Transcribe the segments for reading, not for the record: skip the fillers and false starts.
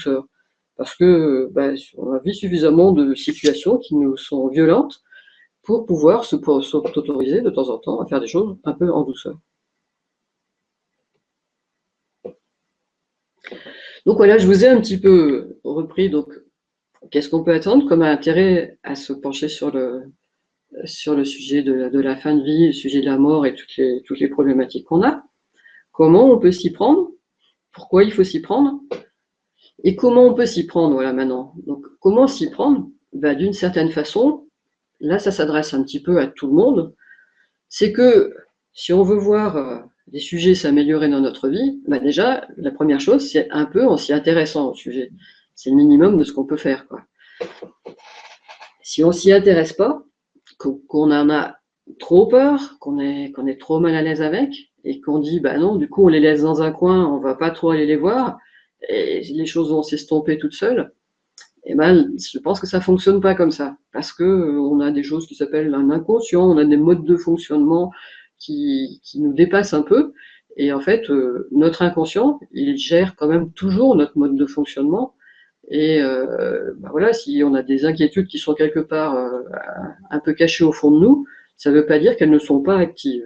douceur. Parce que on a vu suffisamment de situations qui nous sont violentes pour pouvoir s'autoriser de temps en temps à faire des choses un peu en douceur. Donc voilà, je vous ai un petit peu repris donc qu'est-ce qu'on peut attendre comme intérêt à se pencher sur le sujet de la fin de vie, le sujet de la mort et toutes les problématiques qu'on a. Comment on peut s'y prendre? Pourquoi il faut s'y prendre? Et comment on peut s'y prendre, voilà, maintenant. Donc, comment s'y prendre? D'une certaine façon, là, ça s'adresse un petit peu à tout le monde. C'est que si on veut voir des sujets s'améliorer dans notre vie, déjà, la première chose, c'est un peu en s'y intéressant au sujet. C'est le minimum de ce qu'on peut faire, quoi. Si on s'y intéresse pas, qu'on en a trop peur, qu'on est trop mal à l'aise avec, et qu'on dit, non, du coup, on les laisse dans un coin, on va pas trop aller les voir, et les choses vont s'estomper toutes seules, je pense que ça fonctionne pas comme ça, parce que on a des choses qui s'appellent un inconscient, on a des modes de fonctionnement qui nous dépassent un peu, et en fait, notre inconscient, il gère quand même toujours notre mode de fonctionnement, et voilà, si on a des inquiétudes qui sont quelque part un peu cachées au fond de nous, ça ne veut pas dire qu'elles ne sont pas actives.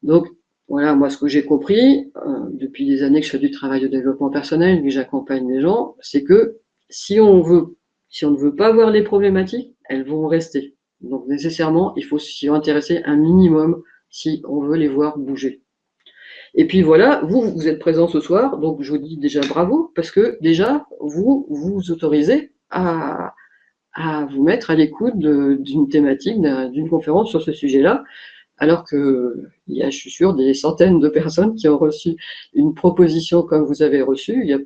Donc, voilà, moi, ce que j'ai compris, depuis des années que je fais du travail de développement personnel, que j'accompagne les gens, c'est que si on ne veut pas voir les problématiques, elles vont rester. Donc, nécessairement, il faut s'y intéresser un minimum si on veut les voir bouger. Et puis voilà, vous êtes présent ce soir, donc je vous dis déjà bravo, parce que déjà, vous vous autorisez à vous mettre à l'écoute d'une thématique, d'une conférence sur ce sujet-là, alors qu'il y a, je suis sûr, des centaines de personnes qui ont reçu une proposition comme vous avez reçu. Il y a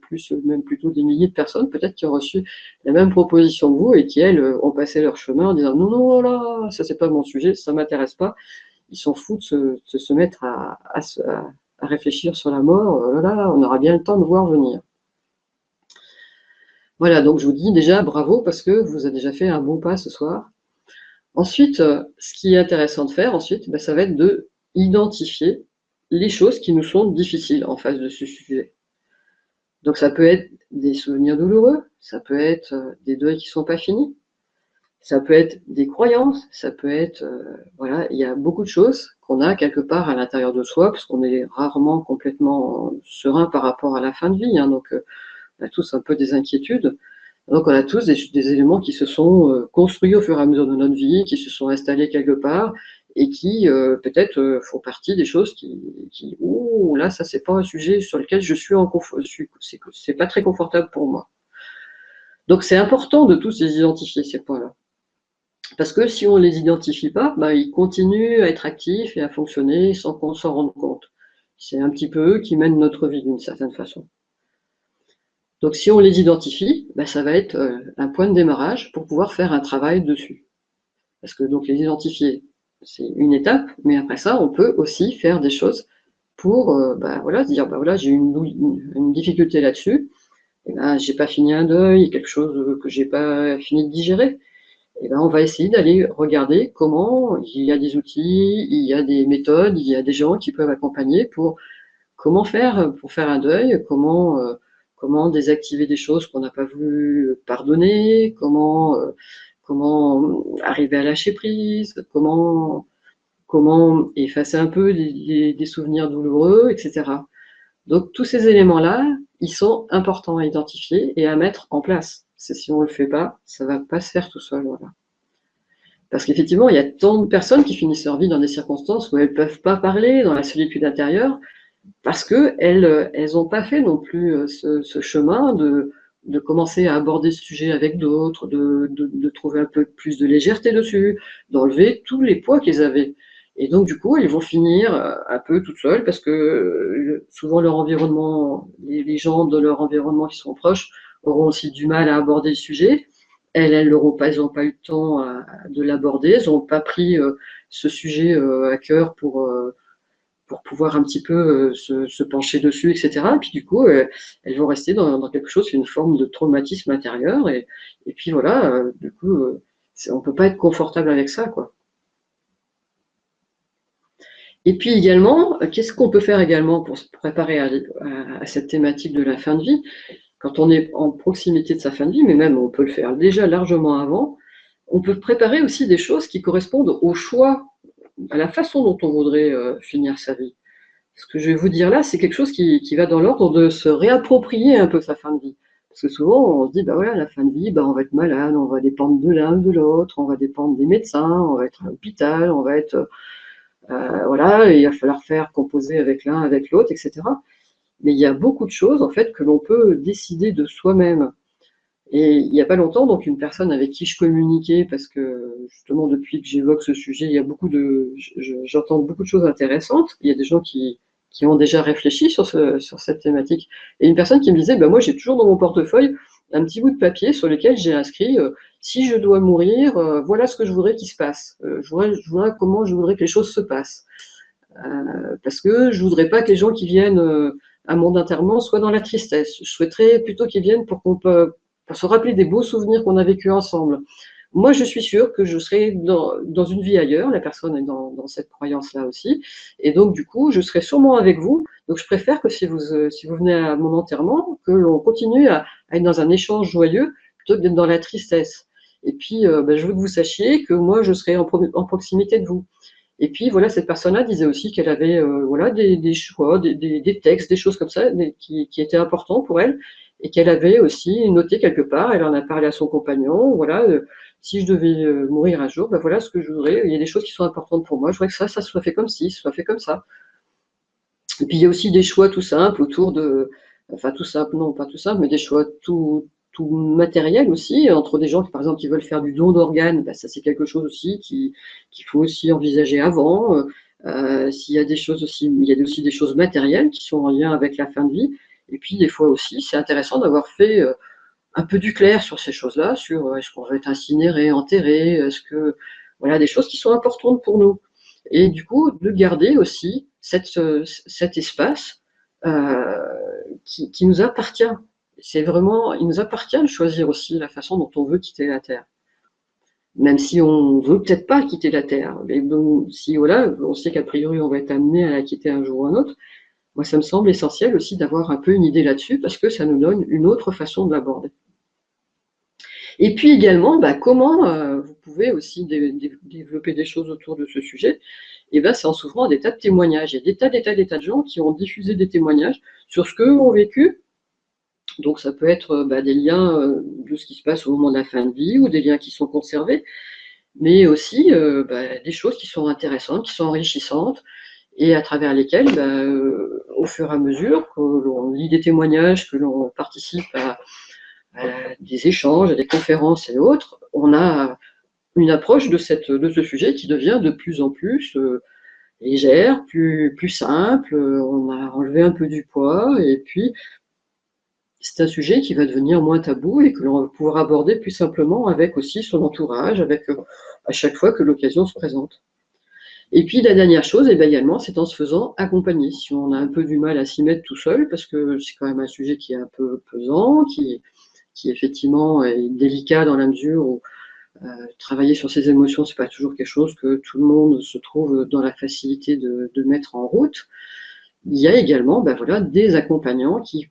même plutôt des milliers de personnes peut-être qui ont reçu la même proposition que vous et qui, elles, ont passé leur chemin en disant « Non, non, là, ça c'est pas mon sujet, ça m'intéresse pas ». Ils s'en foutent de se mettre à réfléchir sur la mort. Là, on aura bien le temps de voir venir. Voilà, donc je vous dis déjà bravo parce que vous avez déjà fait un bon pas ce soir. Ensuite, ce qui est intéressant de faire ensuite, ça va être de identifier les choses qui nous sont difficiles en face de ce sujet. Donc ça peut être des souvenirs douloureux, ça peut être des deuils qui ne sont pas finis, ça peut être des croyances, ça peut être, voilà, il y a beaucoup de choses qu'on a quelque part à l'intérieur de soi, parce qu'on est rarement complètement serein par rapport à la fin de vie, hein, donc on a tous un peu des inquiétudes. Donc on a tous des éléments qui se sont construits au fur et à mesure de notre vie, qui se sont installés quelque part, et qui peut-être font partie des choses qui oh là, ça c'est pas un sujet sur lequel je suis c'est pas très confortable pour moi. Donc c'est important de tous les identifier, ces points-là. Parce que si on ne les identifie pas, ils continuent à être actifs et à fonctionner sans qu'on s'en rende compte. C'est un petit peu eux qui mènent notre vie d'une certaine façon. Donc si on les identifie, ça va être un point de démarrage pour pouvoir faire un travail dessus. Parce que donc les identifier, c'est une étape, mais après ça, on peut aussi faire des choses pour voilà, se dire voilà, j'ai une difficulté là-dessus, j'ai pas fini un deuil, quelque chose que j'ai pas fini de digérer. On va essayer d'aller regarder comment il y a des outils, il y a des méthodes, il y a des gens qui peuvent accompagner pour comment faire pour faire un deuil, comment désactiver des choses qu'on n'a pas voulu pardonner, comment arriver à lâcher prise, comment effacer un peu des souvenirs douloureux, etc. Donc tous ces éléments-là, ils sont importants à identifier et à mettre en place. Si on ne le fait pas, ça ne va pas se faire tout seul. Voilà. Parce qu'effectivement, il y a tant de personnes qui finissent leur vie dans des circonstances où elles ne peuvent pas parler, dans la solitude intérieure, parce qu'elles n'ont pas fait non plus ce chemin de commencer à aborder ce sujet avec d'autres, de trouver un peu plus de légèreté dessus, d'enlever tous les poids qu'elles avaient. Et donc, du coup, elles vont finir un peu toutes seules parce que souvent leur environnement, les gens de leur environnement qui sont proches auront aussi du mal à aborder le sujet. Elles n'ont pas eu le temps de l'aborder, elles n'ont pas pris ce sujet à cœur pour pouvoir un petit peu se pencher dessus, etc. Et puis du coup, elles vont rester dans quelque chose, une forme de traumatisme intérieur. Et puis voilà, du coup, on ne peut pas être confortable avec ça, quoi. Et puis également, qu'est-ce qu'on peut faire également pour se préparer à cette thématique de la fin de vie? quand on est en proximité de sa fin de vie, mais même on peut le faire déjà largement avant, on peut préparer aussi des choses qui correspondent au choix, à la façon dont on voudrait finir sa vie. Ce que je vais vous dire là, c'est quelque chose qui va dans l'ordre de se réapproprier un peu sa fin de vie. Parce que souvent, on se dit, bah voilà, la fin de vie, bah on va être malade, on va dépendre de l'un ou de l'autre, on va dépendre des médecins, on va être à l'hôpital, on va être, voilà, et il va falloir faire composer avec l'un, avec l'autre, etc. Mais il y a beaucoup de choses, en fait, que l'on peut décider de soi-même. Et il n'y a pas longtemps, donc une personne avec qui je communiquais, parce que justement depuis que j'évoque ce sujet, il y a j'entends beaucoup de choses intéressantes. Il y a des gens qui ont déjà réfléchi sur cette thématique. Et une personne qui me disait, bah, moi j'ai toujours dans mon portefeuille un petit bout de papier sur lequel j'ai inscrit si je dois mourir, voilà ce que je voudrais qu'il se passe. Je voudrais comment je voudrais que les choses se passent. Parce que je voudrais pas que les gens qui viennent à mon enterrement soient dans la tristesse. Je souhaiterais plutôt qu'ils viennent pour se rappeler des beaux souvenirs qu'on a vécus ensemble. Moi, je suis sûre que je serai dans une vie ailleurs, la personne est dans cette croyance-là aussi, et donc du coup, je serai sûrement avec vous. Donc je préfère que si vous venez à mon enterrement, que l'on continue à être dans un échange joyeux plutôt que d'être dans la tristesse. Et puis, ben, je veux que vous sachiez que moi, je serai en proximité de vous. Et puis voilà, cette personne-là disait aussi qu'elle avait voilà, des choix, des textes, des choses comme ça qui étaient importants pour elle et qu'elle avait aussi noté quelque part. Elle en a parlé à son compagnon. Voilà, si je devais mourir un jour, ben voilà ce que je voudrais. Il y a des choses qui sont importantes pour moi. Je voudrais que ça soit fait comme ci, soit fait comme ça. Et puis il y a aussi des choix tout simples autour de, enfin tout simple, non pas tout simple, mais des choix tout matériels aussi, entre des gens qui par exemple qui veulent faire du don d'organes, ben, ça c'est quelque chose aussi qu'il faut aussi envisager avant. S'il y a des choses aussi, il y a aussi des choses matérielles qui sont en lien avec la fin de vie. Et puis des fois aussi, c'est intéressant d'avoir fait un peu du clair sur ces choses-là, sur est-ce qu'on va être incinéré, enterré, est-ce que voilà des choses qui sont importantes pour nous. Et du coup, de garder aussi cet espace qui nous appartient. C'est vraiment, il nous appartient de choisir aussi la façon dont on veut quitter la Terre. Même si on veut peut-être pas quitter la Terre. Mais bon, si voilà, on sait qu'a priori on va être amené à la quitter un jour ou un autre, moi ça me semble essentiel aussi d'avoir un peu une idée là-dessus parce que ça nous donne une autre façon de l'aborder. Et puis également, bah, comment vous pouvez aussi développer des choses autour de ce sujet. Et ben, c'est en s'ouvrant à des tas de témoignages. Il y a des tas de gens qui ont diffusé des témoignages sur ce qu'eux ont vécu. Donc ça peut être bah, des liens de ce qui se passe au moment de la fin de vie ou des liens qui sont conservés, mais aussi bah, des choses qui sont intéressantes, qui sont enrichissantes et à travers lesquelles, bah, au fur et à mesure que l'on lit des témoignages, que l'on participe à des échanges, à des conférences et autres, on a une approche de ce sujet qui devient de plus en plus légère, plus simple, on a enlevé un peu du poids et puis c'est un sujet qui va devenir moins tabou et que l'on va pouvoir aborder plus simplement avec aussi son entourage, avec à chaque fois que l'occasion se présente. Et puis la dernière chose, eh bien, également, c'est en se faisant accompagner. Si on a un peu du mal à s'y mettre tout seul, parce que c'est quand même un sujet qui est un peu pesant, qui effectivement est délicat dans la mesure où travailler sur ses émotions, c'est pas toujours quelque chose que tout le monde se trouve dans la facilité de mettre en route. Il y a également ben voilà, des accompagnants qui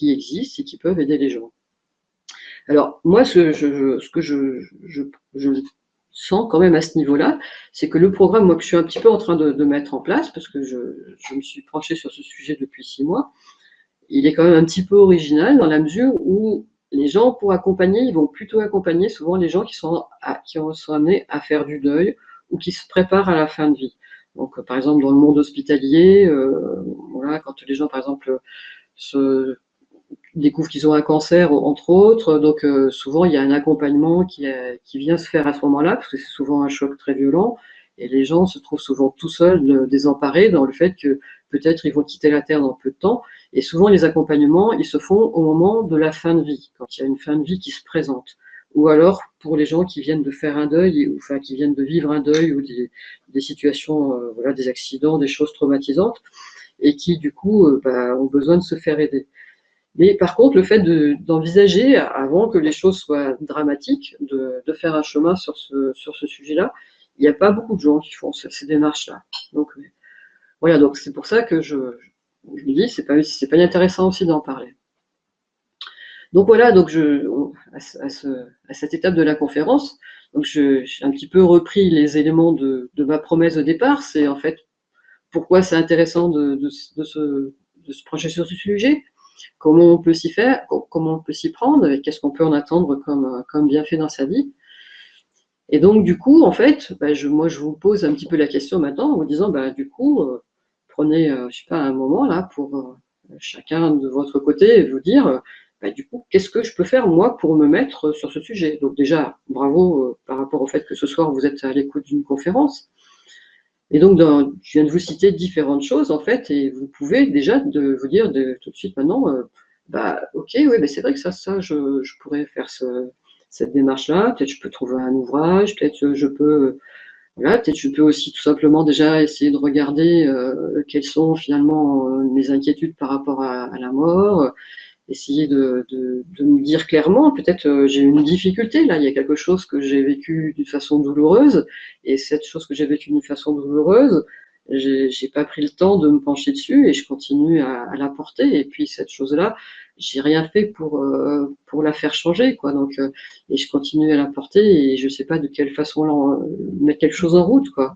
existent et qui peuvent aider les gens. Alors moi, ce que je sens quand même à ce niveau-là, c'est que le programme, moi que je suis un petit peu en train de mettre en place, parce que je me suis penchée sur ce sujet depuis 6 mois, il est quand même un petit peu original dans la mesure où les gens, pour accompagner, ils vont plutôt accompagner souvent les gens qui sont amenés à faire du deuil ou qui se préparent à la fin de vie. Donc, par exemple, dans le monde hospitalier, voilà, quand les gens, par exemple, se découvrent qu'ils ont un cancer, entre autres, donc souvent il y a un accompagnement qui vient se faire à ce moment-là, parce que c'est souvent un choc très violent, et les gens se trouvent souvent tout seuls, désemparés dans le fait que peut-être ils vont quitter la Terre dans peu de temps, et souvent les accompagnements, ils se font au moment de la fin de vie, quand il y a une fin de vie qui se présente. Ou alors pour les gens qui viennent de faire un deuil, ou enfin qui viennent de vivre un deuil, ou des situations, voilà, des accidents, des choses traumatisantes, et qui du coup bah, ont besoin de se faire aider. Mais par contre, le fait d'envisager, avant que les choses soient dramatiques, de faire un chemin sur ce sujet-là, il n'y a pas beaucoup de gens qui font ces démarches-là. Donc voilà, donc c'est pour ça que je me dis, c'est pas intéressant aussi d'en parler. Donc voilà, donc à cette étape de la conférence, donc j'ai un petit peu repris les éléments de ma promesse au départ. C'est en fait pourquoi c'est intéressant de se pencher sur ce sujet, comment on peut s'y faire, comment on peut s'y prendre, et qu'est-ce qu'on peut en attendre comme bienfait dans sa vie. Et donc du coup, en fait, moi je vous pose un petit peu la question maintenant en vous disant, du coup, prenez, je sais pas, un moment là pour chacun de votre côté et vous dire, du coup, qu'est-ce que je peux faire moi pour me mettre sur ce sujet. Donc déjà, bravo par rapport au fait que ce soir vous êtes à l'écoute d'une conférence. Et donc, je viens de vous citer différentes choses, en fait, et vous pouvez déjà vous dire tout de suite maintenant, ok, oui, c'est vrai que ça je pourrais faire cette démarche-là. Peut-être je peux trouver un ouvrage, peut-être je peux, voilà, peut-être je peux aussi tout simplement déjà essayer de regarder quelles sont finalement mes inquiétudes par rapport à la mort, essayer de me dire clairement, peut-être j'ai une difficulté, là, il y a quelque chose que j'ai vécu d'une façon douloureuse, et cette chose que j'ai vécue d'une façon douloureuse, j'ai pas pris le temps de me pencher dessus, et je continue à la porter, et puis cette chose-là, j'ai rien fait pour la faire changer, quoi, donc, et je continue à la porter, et je sais pas de quelle façon mettre quelque chose en route, quoi.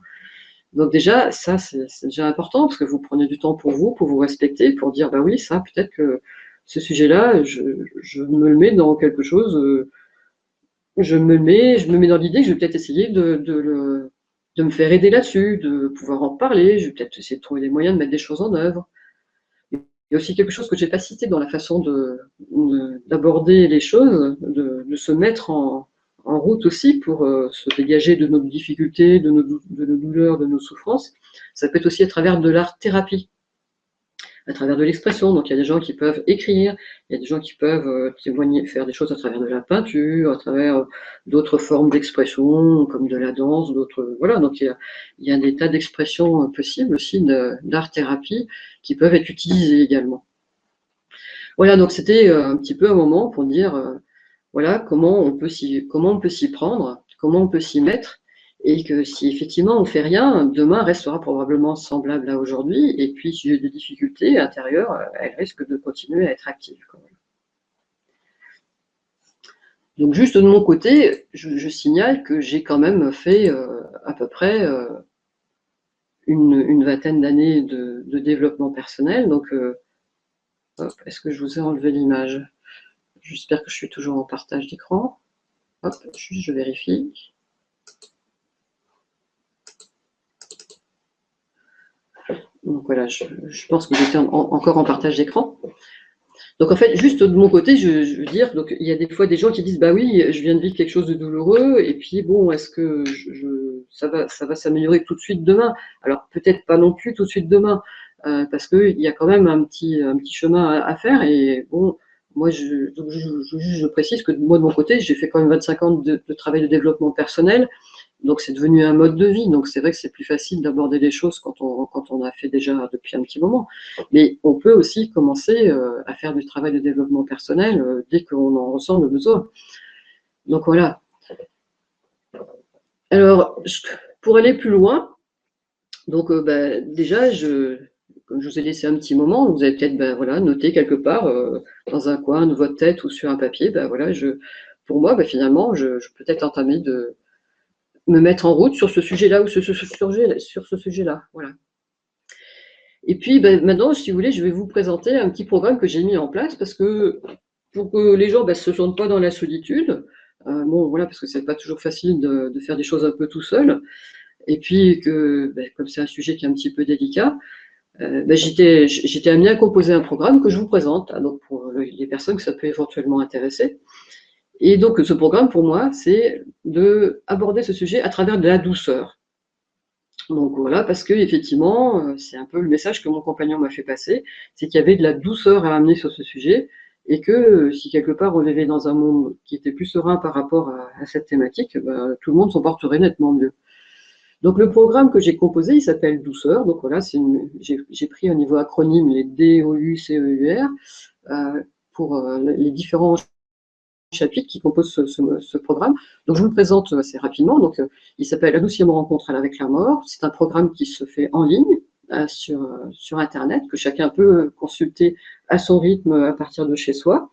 Donc déjà, ça, c'est déjà important, parce que vous prenez du temps pour vous respecter, pour dire, oui, ça, peut-être que ce sujet-là, je me le mets dans quelque chose, je me mets dans l'idée que je vais peut-être essayer de me faire aider là-dessus, de pouvoir en parler, je vais peut-être essayer de trouver des moyens de mettre des choses en œuvre. Il y a aussi quelque chose que j'ai pas cité dans la façon d'aborder les choses, de se mettre en route aussi pour se dégager de nos difficultés, de nos douleurs, de nos souffrances. Ça peut être aussi à travers de l'art-thérapie, à travers de l'expression. Donc il y a des gens qui peuvent écrire, il y a des gens qui peuvent témoigner, faire des choses à travers de la peinture, à travers d'autres formes d'expression, comme de la danse, d'autres. Voilà, donc il y a des tas d'expressions possibles aussi d'art-thérapie qui peuvent être utilisées également. Voilà, donc c'était un petit peu un moment pour dire voilà comment on peut s'y prendre, comment on peut s'y mettre, et que si effectivement on fait rien, demain restera probablement semblable à aujourd'hui, et puis si j'ai des difficultés intérieures, elles risquent de continuer à être actives quand même. Donc juste de mon côté, je signale que j'ai quand même fait à peu près une vingtaine d'années de développement personnel. Donc est-ce que je vous ai enlevé l'image? J'espère que je suis toujours en partage d'écran. Hop, je vérifie. Donc voilà, je pense que j'étais encore en partage d'écran. Donc en fait, juste de mon côté, je veux dire, donc il y a des fois des gens qui disent oui, je viens de vivre quelque chose de douloureux, et puis bon, est-ce que ça va s'améliorer tout de suite demain? Alors peut-être pas non plus tout de suite demain, parce qu'il y a quand même un petit chemin à faire, et bon, moi je précise que moi de mon côté, j'ai fait quand même 25 ans de travail de développement personnel. Donc c'est devenu un mode de vie, donc c'est vrai que c'est plus facile d'aborder les choses quand on a fait déjà depuis un petit moment. Mais on peut aussi commencer à faire du travail de développement personnel dès qu'on en ressent le besoin. Donc voilà. Alors, pour aller plus loin, donc déjà, comme je vous ai laissé un petit moment, vous avez peut-être noté quelque part dans un coin de votre tête ou sur un papier, pour moi, finalement, je peux peut-être entamer de me mettre en route sur ce sujet-là ou sur ce sujet-là. Voilà. Et puis maintenant, si vous voulez, je vais vous présenter un petit programme que j'ai mis en place parce que pour que les gens ne se sentent pas dans la solitude, voilà, parce que c'est pas toujours facile de faire des choses un peu tout seul, et puis que comme c'est un sujet qui est un petit peu délicat, j'étais amenée à composer un programme que je vous présente, donc pour les personnes que ça peut éventuellement intéresser. Et donc ce programme pour moi, c'est d'aborder ce sujet à travers de la douceur. Donc voilà, parce que effectivement, c'est un peu le message que mon compagnon m'a fait passer, c'est qu'il y avait de la douceur à amener sur ce sujet, et que si quelque part on vivait dans un monde qui était plus serein par rapport à cette thématique, tout le monde s'en porterait nettement mieux. Donc le programme que j'ai composé, il s'appelle Douceur. Donc voilà, j'ai pris au niveau acronyme les DOUCEUR pour les différents chapitres qui composent ce programme. Donc je vous le présente assez rapidement. Donc il s'appelle Adoucir mon rencontre avec la mort. C'est un programme qui se fait en ligne sur Internet, que chacun peut consulter à son rythme à partir de chez soi.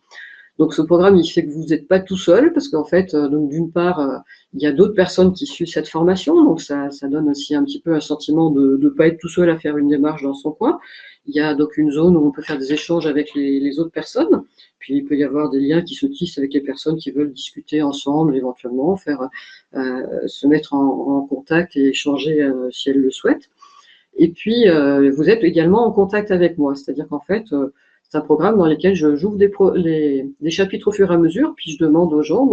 Donc ce programme, il fait que vous n'êtes pas tout seul, parce qu'en fait, donc d'une part, il y a d'autres personnes qui suivent cette formation, donc ça donne aussi un petit peu un sentiment de ne pas être tout seul à faire une démarche dans son coin. Il y a donc une zone où on peut faire des échanges avec les autres personnes, puis il peut y avoir des liens qui se tissent avec les personnes qui veulent discuter ensemble, éventuellement, se mettre en contact et échanger si elles le souhaitent. Et puis, vous êtes également en contact avec moi, c'est-à-dire qu'en fait, c'est un programme dans lequel j'ouvre des chapitres au fur et à mesure, puis je demande aux gens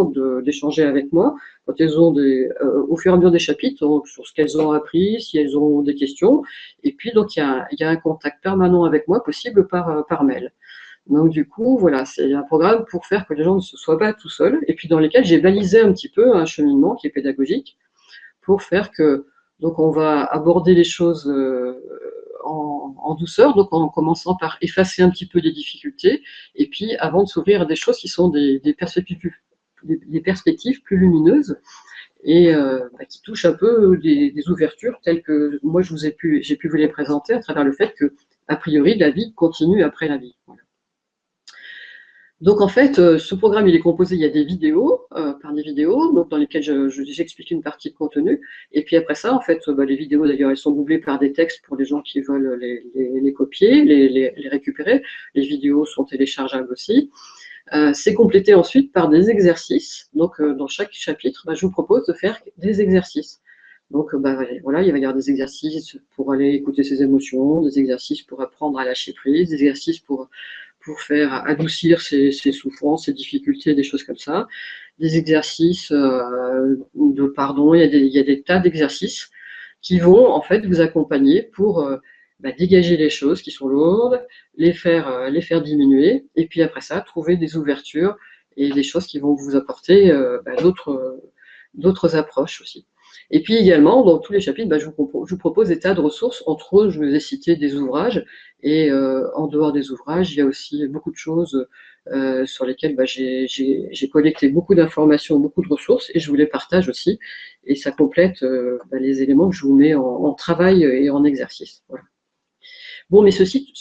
d'échanger avec moi quand elles ont au fur et à mesure des chapitres, donc, sur ce qu'elles ont appris, si elles ont des questions. Et puis, donc, il y a un contact permanent avec moi possible par mail. Donc, du coup, voilà, c'est un programme pour faire que les gens ne se soient pas tout seuls, et puis dans lesquels j'ai balisé un petit peu un cheminement qui est pédagogique pour faire que, donc, on va aborder les choses en douceur, donc en commençant par effacer un petit peu les difficultés, et puis avant de s'ouvrir à des choses qui sont des perspectives plus lumineuses et qui touchent un peu des ouvertures telles que moi j'ai pu vous les présenter à travers le fait que, a priori, la vie continue après la vie. Voilà. Donc en fait, ce programme, il est composé, il y a des vidéos, par des vidéos, donc dans lesquelles j'explique une partie de contenu. Et puis après ça, en fait, les vidéos d'ailleurs, elles sont doublées par des textes pour les gens qui veulent les copier, les récupérer. Les vidéos sont téléchargeables aussi. C'est complété ensuite par des exercices. Donc dans chaque chapitre, je vous propose de faire des exercices. Donc voilà, il va y avoir des exercices pour aller écouter ses émotions, des exercices pour apprendre à lâcher prise, des exercices pour faire adoucir ses souffrances, ses difficultés, des choses comme ça. Des exercices de pardon, il y a des tas d'exercices qui vont en fait vous accompagner pour dégager les choses qui sont lourdes, les faire diminuer, et puis après ça, trouver des ouvertures et des choses qui vont vous apporter d'autres approches aussi. Et puis également, dans tous les chapitres, je vous propose des tas de ressources. Entre autres, je vous ai cité des ouvrages. Et en dehors des ouvrages, il y a aussi beaucoup de choses sur lesquelles j'ai collecté beaucoup d'informations, beaucoup de ressources, et je vous les partage aussi. Et ça complète les éléments que je vous mets en travail et en exercice. Voilà. Bon, mais ceci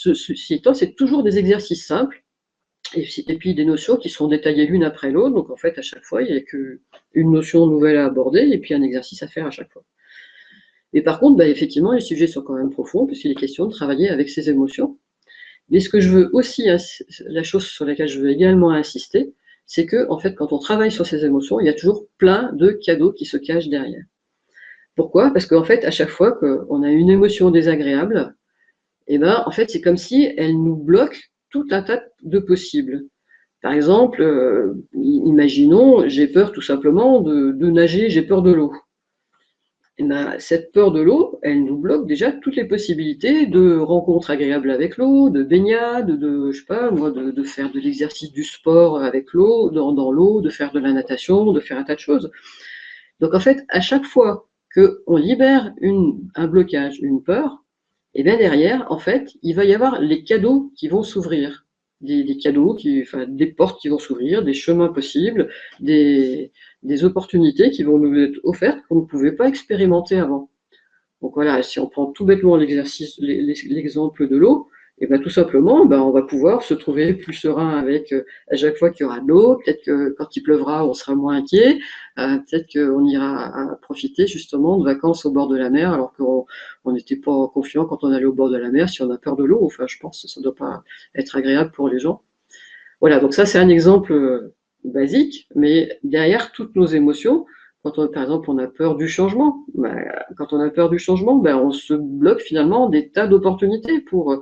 étant, c'est toujours des exercices simples. Et puis des notions qui sont détaillées l'une après l'autre. Donc en fait, à chaque fois, il n'y a qu'une notion nouvelle à aborder et puis un exercice à faire à chaque fois. Et par contre, effectivement, les sujets sont quand même profonds puisqu'il est question de travailler avec ses émotions. Mais ce que je veux aussi, la chose sur laquelle je veux également insister, c'est que en fait, quand on travaille sur ses émotions, il y a toujours plein de cadeaux qui se cachent derrière. Pourquoi? Parce qu'en fait, à chaque fois qu'on a une émotion désagréable, en fait, c'est comme si elle nous bloque tout un tas de possibles. Par exemple, imaginons, j'ai peur tout simplement de nager, j'ai peur de l'eau. Cette peur de l'eau, elle nous bloque déjà toutes les possibilités de rencontres agréables avec l'eau, de baignade, je sais pas, moi, de faire de l'exercice du sport avec l'eau, dans l'eau, de faire de la natation, de faire un tas de choses. Donc en fait, à chaque fois qu'on libère un blocage, une peur, et bien derrière, en fait, il va y avoir les cadeaux qui vont s'ouvrir. Des cadeaux, des portes qui vont s'ouvrir, des chemins possibles, des opportunités qui vont nous être offertes qu'on ne pouvait pas expérimenter avant. Donc voilà, si on prend tout bêtement l'exemple de l'eau, et tout simplement, on va pouvoir se trouver plus serein avec à chaque fois qu'il y aura de l'eau. Peut-être que quand il pleuvra, on sera moins inquiet. Peut-être qu'on ira profiter justement de vacances au bord de la mer, alors qu'on n'était pas confiant quand on allait au bord de la mer si on a peur de l'eau. Enfin, je pense que ça ne doit pas être agréable pour les gens. Voilà, donc ça c'est un exemple basique, mais derrière toutes nos émotions, par exemple, on a peur du changement, quand on a peur du changement, on se bloque finalement des tas d'opportunités pour,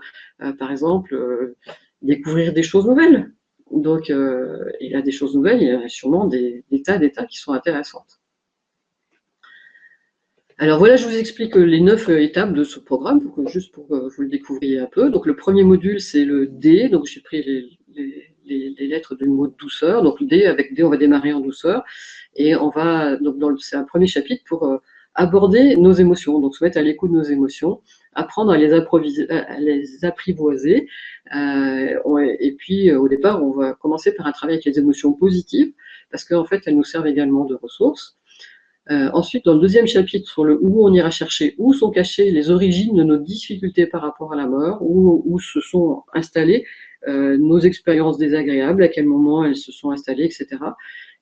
par exemple, découvrir des choses nouvelles. Donc, il y a des choses nouvelles, il y a sûrement des tas qui sont intéressantes. Alors voilà, je vous explique les 9 étapes de ce programme, juste pour que vous le découvriez un peu. Donc le premier module, c'est le D, donc j'ai pris les lettres du mot de douceur. Donc D, avec D, on va démarrer en douceur. Et c'est un premier chapitre pour aborder nos émotions, donc se mettre à l'écoute de nos émotions, apprendre à les apprivoiser. Et puis au départ, on va commencer par un travail avec les émotions positives, parce qu'en fait, elles nous servent également de ressources. Ensuite, dans le deuxième chapitre, sur le où, on ira chercher où sont cachées les origines de nos difficultés par rapport à la mort, où se sont installées nos expériences désagréables, à quel moment elles se sont installées, etc.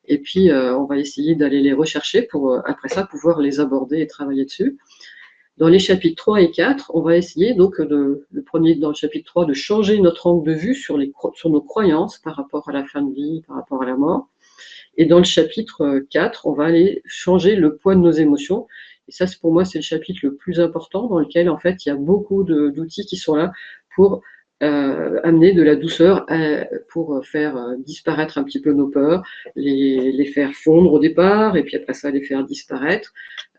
Et puis, on va essayer d'aller les rechercher pour, après ça, pouvoir les aborder et travailler dessus. Dans les chapitres 3 et 4, on va essayer donc, le premier dans le chapitre 3, de changer notre angle de vue sur nos croyances par rapport à la fin de vie, par rapport à la mort. Et dans le chapitre 4, on va aller changer le poids de nos émotions. Et ça, pour moi, c'est le chapitre le plus important, dans lequel, en fait, il y a beaucoup d'outils qui sont là pour amener de la douceur, pour faire disparaître un petit peu nos peurs, les faire fondre au départ, et puis après ça, les faire disparaître.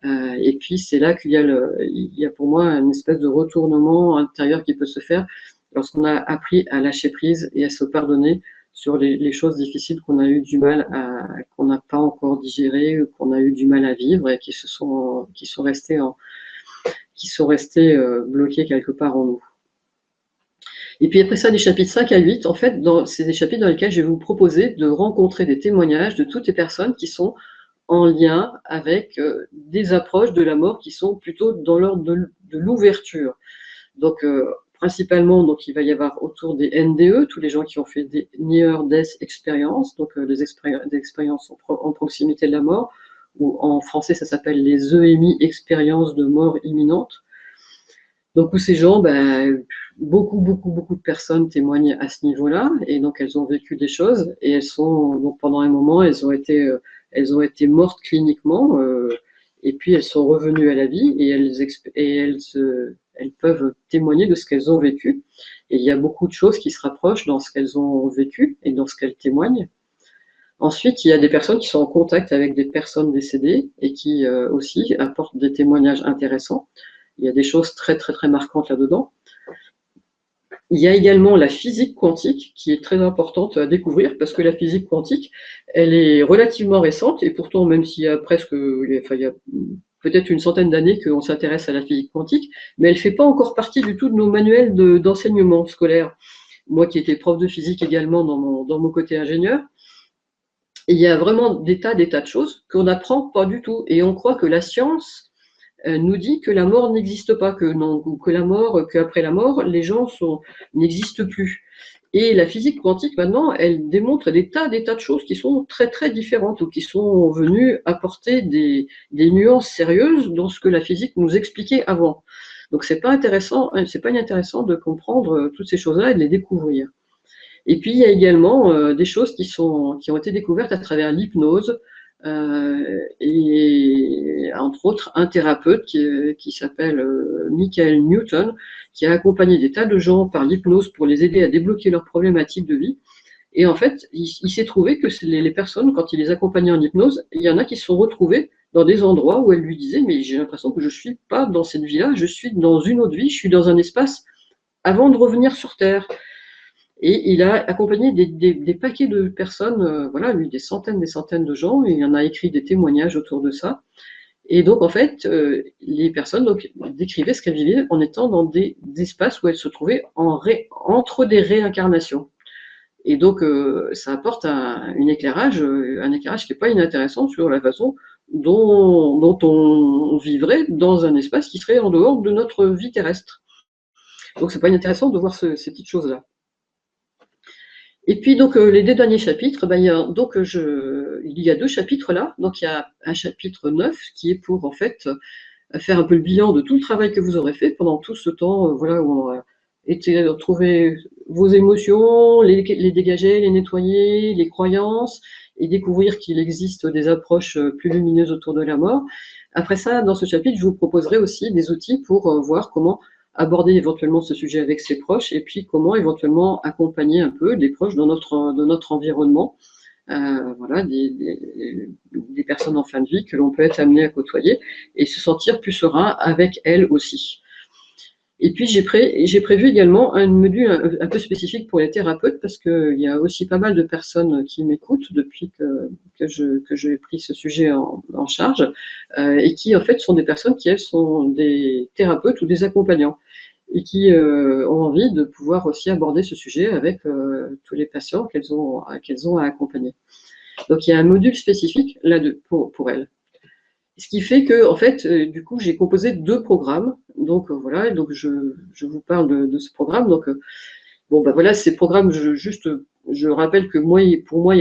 Et puis, c'est là qu'il y a pour moi une espèce de retournement intérieur qui peut se faire lorsqu'on a appris à lâcher prise et à se pardonner sur les choses difficiles qu'on a eu du mal qu'on n'a pas encore digérées, ou qu'on a eu du mal à vivre, et qui sont restées bloquées quelque part en nous. Et puis après ça, des chapitres 5 à 8, en fait, c'est des chapitres dans lesquels je vais vous proposer de rencontrer des témoignages de toutes les personnes qui sont en lien avec des approches de la mort qui sont plutôt dans l'ordre de l'ouverture. Donc, principalement, donc, il va y avoir autour des NDE, tous les gens qui ont fait des Near Death Experience, donc des expériences en proximité de la mort, ou en français, ça s'appelle les EMI, expériences de mort imminente. Donc, où ces gens, beaucoup de personnes témoignent à ce niveau-là, et donc elles ont vécu des choses, et donc pendant un moment, elles ont été mortes cliniquement, et puis elles sont revenues à la vie, et elles peuvent témoigner de ce qu'elles ont vécu. Et il y a beaucoup de choses qui se rapprochent dans ce qu'elles ont vécu et dans ce qu'elles témoignent. Ensuite, il y a des personnes qui sont en contact avec des personnes décédées et qui aussi apportent des témoignages intéressants. Il y a des choses très marquantes là-dedans. Il y a également la physique quantique qui est très importante à découvrir, parce que la physique quantique, elle est relativement récente, et pourtant, même s'il y a il y a peut-être une centaine d'années qu'on s'intéresse à la physique quantique, mais elle ne fait pas encore partie du tout de nos manuels d'enseignement scolaire. Moi qui étais prof de physique également dans mon côté ingénieur, il y a vraiment des tas de choses qu'on n'apprend pas du tout, et on croit que la science nous dit que la mort n'existe pas, qu'après la mort, les gens n'existent plus. Et la physique quantique, maintenant, elle démontre des tas de choses qui sont très différentes, ou qui sont venues apporter des nuances sérieuses dans ce que la physique nous expliquait avant. Donc, c'est pas inintéressant de comprendre toutes ces choses-là et de les découvrir. Et puis, il y a également des choses qui ont été découvertes à travers l'hypnose, et entre autres un thérapeute qui s'appelle Michael Newton, qui a accompagné des tas de gens par l'hypnose pour les aider à débloquer leurs problématiques de vie. Et en fait, il s'est trouvé que les personnes, quand il les accompagnait en hypnose, il y en a qui se sont retrouvés dans des endroits où elles lui disaient « mais j'ai l'impression que je ne suis pas dans cette vie-là, je suis dans une autre vie, je suis dans un espace avant de revenir sur Terre ». Et il a accompagné des paquets de personnes, voilà, lui, des centaines de gens, et il en a écrit des témoignages autour de ça. Et donc, en fait, les personnes décrivaient ce qu'elles vivaient en étant dans des espaces où elles se trouvaient entre des réincarnations. Et donc, ça apporte un éclairage qui n'est pas inintéressant sur la façon dont on vivrait dans un espace qui serait en dehors de notre vie terrestre. Donc, c'est pas inintéressant de voir ces petites choses-là. Et puis, donc, les deux derniers chapitres, il y a deux chapitres là. Donc, il y a un chapitre 9 qui est pour, en fait, faire un peu le bilan de tout le travail que vous aurez fait pendant tout ce temps, voilà, où on a été trouver vos émotions, les dégager, les nettoyer, les croyances, et découvrir qu'il existe des approches plus lumineuses autour de la mort. Après ça, dans ce chapitre, je vous proposerai aussi des outils pour voir comment aborder éventuellement ce sujet avec ses proches, et puis comment éventuellement accompagner un peu les proches dans notre environnement, voilà, des personnes en fin de vie que l'on peut être amené à côtoyer, et se sentir plus serein avec elles aussi. Et puis j'ai prévu également un module un peu spécifique pour les thérapeutes, parce qu'il y a aussi pas mal de personnes qui m'écoutent depuis que j'ai pris ce sujet en charge, et qui en fait sont des personnes qui, elles, sont des thérapeutes ou des accompagnants, et qui ont envie de pouvoir aussi aborder ce sujet avec tous les patients qu'elles ont à accompagner. Donc il y a un module spécifique là pour elles. Ce qui fait que, en fait, du coup, j'ai composé deux programmes. Donc voilà, donc je vous parle de ce programme. Donc Bon, ben voilà, ces programmes, je rappelle que moi, pour moi,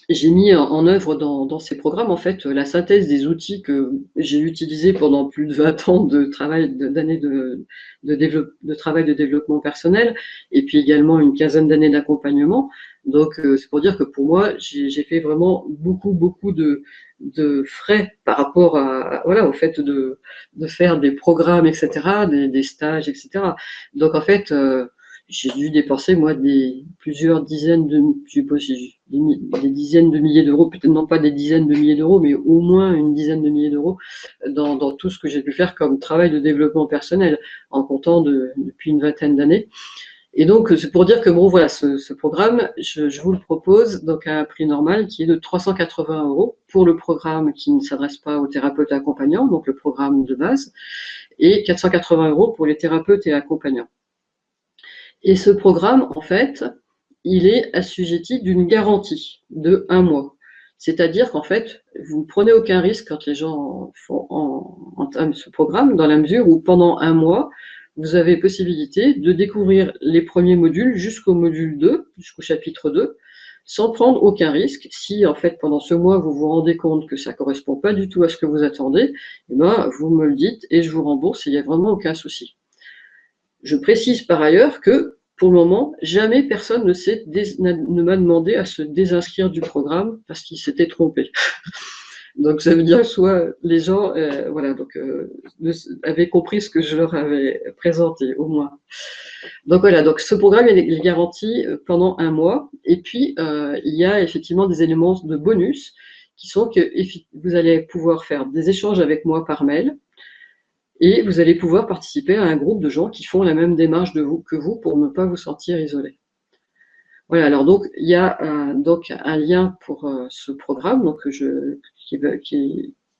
j'ai mis en œuvre dans ces programmes, en fait, la synthèse des outils que j'ai utilisés pendant plus de 20 ans de travail, d'années de travail de développement personnel, et puis également une quinzaine d'années d'accompagnement. Donc, c'est pour dire que pour moi, j'ai fait vraiment beaucoup de frais par rapport à, voilà, au fait de faire des programmes, etc., des stages, etc. Donc, en fait, j'ai dû dépenser, moi, plusieurs dizaines de, je sais pas si des dizaines de milliers d'euros, peut-être non pas des dizaines de milliers d'euros, mais au moins une dizaine de milliers d'euros dans tout ce que j'ai pu faire comme travail de développement personnel, en comptant depuis une vingtaine d'années. Et donc, c'est pour dire que bon, voilà, ce programme, je vous le propose donc à un prix normal qui est de 380 € pour le programme qui ne s'adresse pas aux thérapeutes accompagnants, donc le programme de base, et 480 € pour les thérapeutes et accompagnants. Et ce programme, en fait, il est assujetti d'une garantie de 1 mois. C'est-à-dire qu'en fait, vous ne prenez aucun risque quand les gens entament ce programme, dans la mesure où pendant 1 mois, vous avez possibilité de découvrir les premiers modules jusqu'au module 2, jusqu'au chapitre 2, sans prendre aucun risque. Si en fait pendant ce mois vous vous rendez compte que ça ne correspond pas du tout à ce que vous attendez, eh ben, vous me le dites et je vous rembourse, il n'y a vraiment aucun souci. Je précise par ailleurs que, pour le moment, jamais personne ne m'a demandé à se désinscrire du programme parce qu'il s'était trompé. Donc ça veut dire soit les gens voilà, donc, avaient compris ce que je leur avais présenté, au moins. Donc voilà, donc ce programme est garanti pendant 1 mois. Et puis, il y a effectivement des éléments de bonus qui sont que vous allez pouvoir faire des échanges avec moi par mail, et vous allez pouvoir participer à un groupe de gens qui font la même démarche que vous pour ne pas vous sentir isolé. Voilà, alors donc il y a donc un lien pour ce programme, donc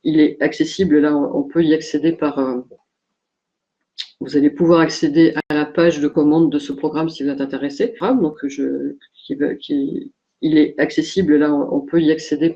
il est accessible, là on peut y accéder vous allez pouvoir accéder à la page de commande de ce programme si vous êtes intéressé. Donc il est accessible, là on peut y accéder